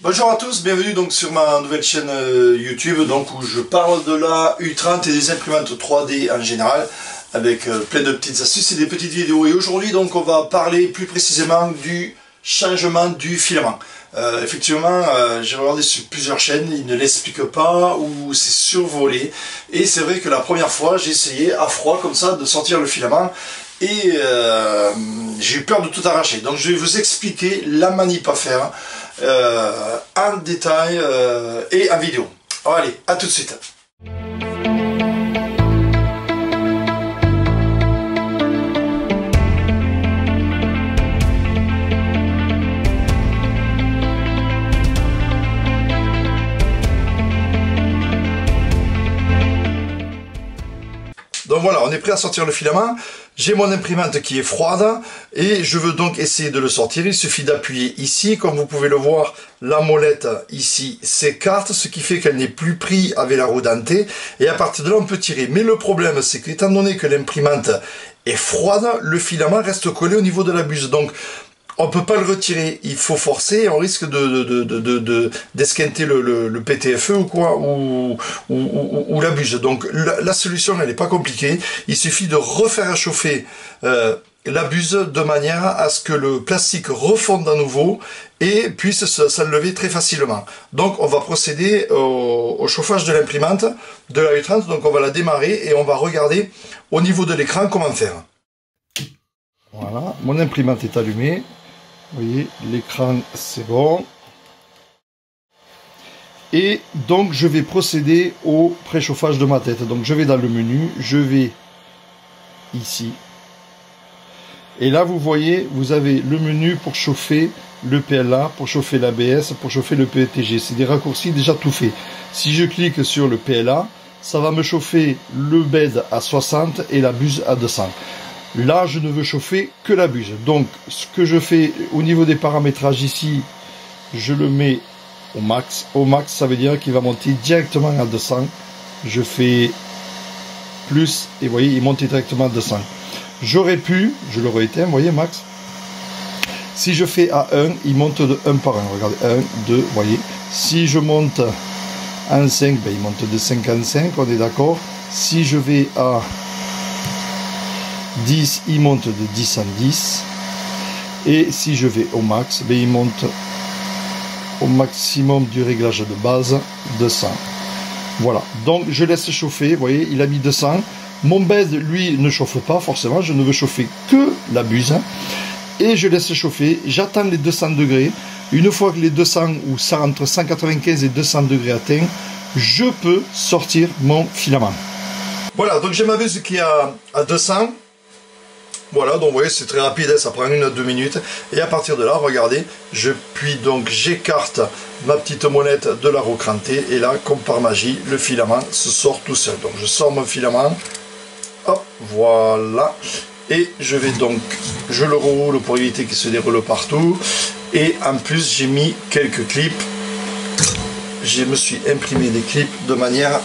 Bonjour à tous, bienvenue donc sur ma nouvelle chaîne YouTube donc où je parle de la U30 et des imprimantes 3D en général avec plein de petites astuces et des petites vidéos. Et aujourd'hui donc on va parler plus précisément du changement du filament. Effectivement, j'ai regardé sur plusieurs chaînes, ils ne l'expliquent pas ou c'est survolé. Et c'est vrai que la première fois j'ai essayé à froid comme ça de sortir le filament et j'ai eu peur de tout arracher. Donc je vais vous expliquer la manip à faire en détail et en vidéo. Alors, allez, à tout de suite. Donc voilà, on est prêt à sortir le filament. J'ai mon imprimante qui est froide et je veux donc essayer de le sortir. Il suffit d'appuyer ici. Comme vous pouvez le voir, la molette ici s'écarte, ce qui fait qu'elle n'est plus prise avec la roue dentée. Et à partir de là, on peut tirer. Mais le problème, c'est qu'étant donné que l'imprimante est froide, le filament reste collé au niveau de la buse. Donc, on peut pas le retirer, il faut forcer et on risque d'esquinter le PTFE ou quoi, ou la buse. Donc la solution, elle n'est pas compliquée. Il suffit de refaire réchauffer la buse de manière à ce que le plastique refonde à nouveau et puisse s'enlever très facilement. Donc on va procéder au chauffage de l'imprimante de la U30. Donc on va la démarrer et on va regarder au niveau de l'écran comment faire. Voilà, mon imprimante est allumée. Vous voyez, l'écran c'est bon. Et donc je vais procéder au préchauffage de ma tête. Donc je vais dans le menu, je vais ici. Et là vous voyez, vous avez le menu pour chauffer le PLA, pour chauffer l'ABS, pour chauffer le PETG. C'est des raccourcis déjà tout faits. Si je clique sur le PLA, ça va me chauffer le bed à 60 et la buse à 200. Là, je ne veux chauffer que la buse. Donc, ce que je fais au niveau des paramétrages ici, je le mets au max. Au max, ça veut dire qu'il va monter directement à 200. Je fais plus, et vous voyez, il monte directement à 200. J'aurais pu, je l'aurais éteint, vous voyez, max. Si je fais à 1, il monte de 1 par 1. Regardez, 1, 2, vous voyez. Si je monte en 5, ben, il monte de 5 en 5, on est d'accord. Si je vais à 10, il monte de 10 en 10. Et si je vais au max, ben il monte au maximum du réglage de base, 200. Voilà, donc je laisse chauffer, vous voyez, il a mis 200. Mon bed, lui, ne chauffe pas forcément, je ne veux chauffer que la buse. Et je laisse chauffer, j'attends les 200 degrés. Une fois que les 200, ou ça entre 195 et 200 degrés atteints, je peux sortir mon filament. Voilà, donc j'ai ma buse qui est à 200. Voilà, donc vous voyez, c'est très rapide, hein, ça prend 1 à 2 minutes. Et à partir de là, regardez, j'écarte ma petite molette de la roue crantée. Et là, comme par magie, le filament se sort tout seul. Donc je sors mon filament. Hop, voilà. Et je vais donc, je le roule pour éviter qu'il se déroule partout. Et en plus, j'ai mis quelques clips. Je me suis imprimé des clips de manière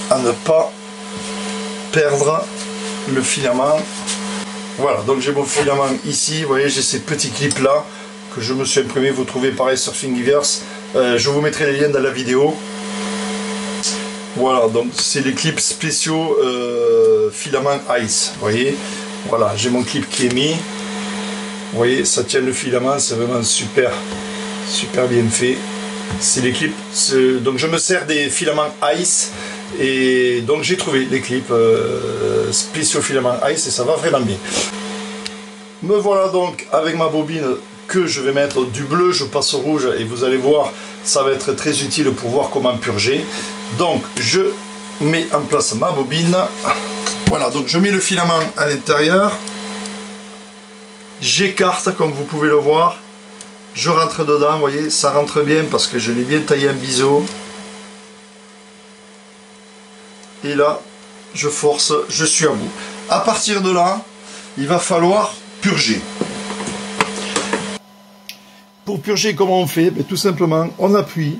à ne pas perdre le filament. Voilà, donc j'ai mon filament ici, vous voyez, j'ai ces petits clips là que je me suis imprimé, vous trouvez pareil sur Thingiverse, je vous mettrai les liens dans la vidéo. Voilà, donc c'est les clips spéciaux filament Ice, vous voyez, voilà, j'ai mon clip qui est mis, vous voyez, ça tient le filament, c'est vraiment super bien fait. C'est les clips, donc je me sers des filaments Ice. Et donc j'ai trouvé les clips spéciaux filament Ice et ça va vraiment bien. Me voilà donc avec ma bobine que je vais mettre du bleu, je passe au rouge et vous allez voir, ça va être très utile pour voir comment purger. Donc je mets en place ma bobine. Voilà, donc je mets le filament à l'intérieur. J'écarte comme vous pouvez le voir. Je rentre dedans, vous voyez, ça rentre bien parce que je l'ai bien taillé en biseau. Et là, je force, je suis à bout. À partir de là, il va falloir purger. Pour purger, comment on fait? Tout simplement, on appuie.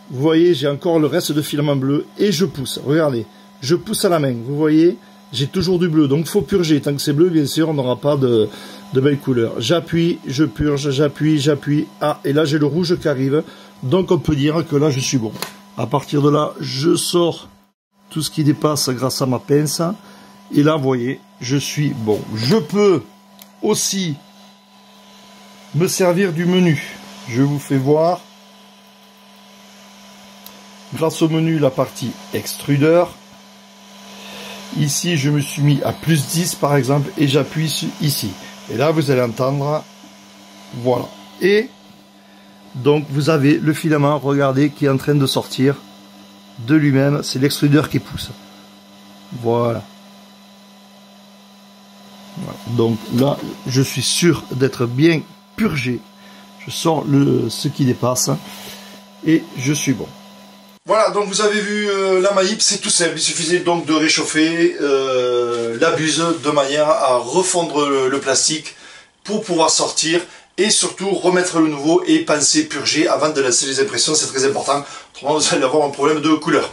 Vous voyez, j'ai encore le reste de filament bleu et je pousse. Regardez, je pousse à la main. Vous voyez, j'ai toujours du bleu. Donc, il faut purger. Tant que c'est bleu, bien sûr, on n'aura pas de de belles couleurs. J'appuie, je purge, j'appuie, j'appuie. Ah, et là j'ai le rouge qui arrive. Donc on peut dire que là je suis bon. À partir de là, je sors tout ce qui dépasse grâce à ma pince. Et là, vous voyez, je suis bon. Je peux aussi me servir du menu. Je vous fais voir. Grâce au menu, la partie extrudeur. Ici, je me suis mis à plus 10 par exemple et j'appuie ici. Et là, vous allez entendre, voilà. Et donc, vous avez le filament, regardez, qui est en train de sortir de lui-même. C'est l'extrudeur qui pousse. Voilà. Voilà. Donc là, je suis sûr d'être bien purgé. Je sors ce qui dépasse et je suis bon. Voilà, donc vous avez vu la Maïp, c'est tout simple. Il suffisait donc de réchauffer la buse de manière à refondre le plastique pour pouvoir sortir et surtout remettre le nouveau et penser purger avant de lancer les impressions, c'est très important. Autrement, vous allez avoir un problème de couleur.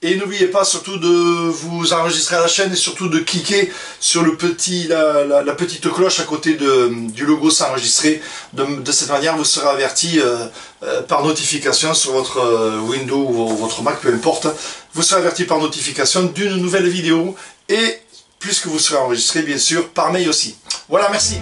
Et n'oubliez pas surtout de vous enregistrer à la chaîne et surtout de cliquer sur la petite cloche à côté du logo s'enregistrer. De cette manière, vous serez averti par notification sur votre Windows ou votre Mac, peu importe. Vous serez averti par notification d'une nouvelle vidéo et puisque vous serez enregistré, bien sûr, par mail aussi. Voilà, merci.